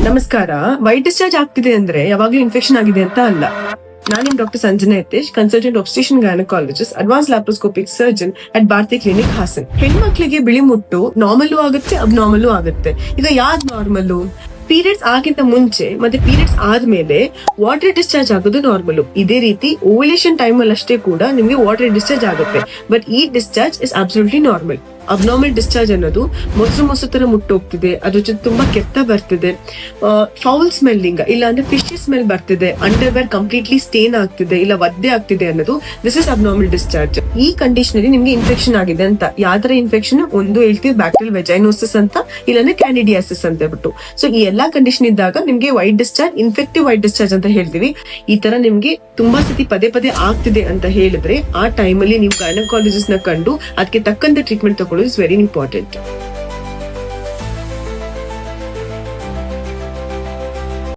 ನಮಸ್ಕಾರ. White discharge ಆಗ್ತಿದೆ ಅಂದ್ರೆ ಯಾವಾಗ್ಲೂ ಇನ್ಫೆಕ್ಷನ್ ಆಗಿದೆ ಅಂತ ಅಲ್ಲ. ನಾನು doctor Sanjana Yathesh, consultant obstetrician gynaecologist, advance laparoscopic surgeon at Bharathi clinic Hassan. ಹೆಣ್ಮಕ್ಳಿಗೆ ಬಿಳಿ ಮುಟ್ಟು ನಾರ್ಮಲ್ಲು ಆಗುತ್ತೆ, ಅಬ್ನಾರ್ಮಲ್ಲು ಆಗುತ್ತೆ. ಈಗ ಯಾವ್ದು ನಾರ್ಮಲ್ಲು? ಪೀರಿಯಡ್ಸ್ ಆಗಿಂತ ಮುಂಚೆ ಮತ್ತೆ ಪೀರಿಯಡ್ಸ್ ಆದ್ಮೇಲೆ ವಾಟರ್ ಡಿಸ್ಚಾರ್ಜ್ ಆಗೋದು ನಾರ್ಮಲ್. ಇದೇ ರೀತಿ ಓವ್ಯುಲೇಷನ್ ಟೈಮ್ ಅಲ್ಲಿ ಅಷ್ಟೇ ಕೂಡ ನಿಮ್ಗೆ ವಾಟರ್ ಡಿಸ್ಚಾರ್ಜ್ ಆಗುತ್ತೆ. ಬಟ್ ಈ discharge is absolutely normal. Abnormal discharge ಅನ್ನೋದು ಮೊಸರು ತರ ಮುಟ್ಟೋಗ್ತಿದೆ, ಅದ್ರ ಜೊತೆ ತುಂಬಾ ಕೆತ್ತ ಬರ್ತಿದೆ, ಫೌಲ್ ಸ್ಮೆಲ್ಲಿಂಗ್ ಇಲ್ಲ ಅಂದ್ರೆ ಫಿಶ್ ಸ್ಮೆಲ್ ಬರ್ತಿದೆ, ಅಂಡರ್ವೇರ್ ಕಂಪ್ಲೀಟ್ಲಿ ಸ್ಟೇನ್ ಆಗ್ತಿದೆ ಇಲ್ಲ ಒದ್ದೆ ಆಗ್ತಿದೆ ಅನ್ನೋದು ದಿಸ್ ಇಸ್ ಅಬ್ನಾರ್ಮಲ್ ಡಿಸ್ಚಾರ್ಜ್. ಈ ಕಂಡೀಷನ್ ಅಲ್ಲಿ ನಿಮ್ಗೆ ಇನ್ಫೆಕ್ಷನ್ ಆಗಿದೆ ಅಂತ. ಯಾವ್ದರ ಇನ್ಫೆಕ್ಷನ್? ಒಂದು ಹೇಳ್ತೀವಿ ಬ್ಯಾಕ್ಟೀರಿಯಲ್ ವೆಜೈನೋಸಿಸ್ ಅಂತ, ಇಲ್ಲಾಂದ್ರೆ ಕ್ಯಾಂಡಿಡಿಯಾಸಿಸ್ ಅಂತ ಹೇಳ್ಬಿಟ್ಟು. ಸೊ ಈ ಎಲ್ಲಾ ಕಂಡೀಷನ್ ಇದ್ದಾಗ ನಿಮ್ಗೆ white discharge, infective white discharge ಅಂತ ಹೇಳ್ತೀವಿ. ಈ ತರ ನಿಮ್ಗೆ ತುಂಬಾ ಸತಿ ಪದೇ ಪದೇ ಆಗ್ತಿದೆ ಅಂತ ಹೇಳಿದ್ರೆ ಆ ಟೈಮಲ್ಲಿ ನೀವು ಗೈನಕಾಲಜಿಸ್ಟ್ ನ ಕಂಡು ಅದಕ್ಕೆ ತಕ್ಕಂತೆ ಟ್ರೀಟ್ಮೆಂಟ್ ತಗೊಳ್ಳೋದು ಇಸ್ ವೆರಿ ಇಂಪಾರ್ಟೆಂಟ್.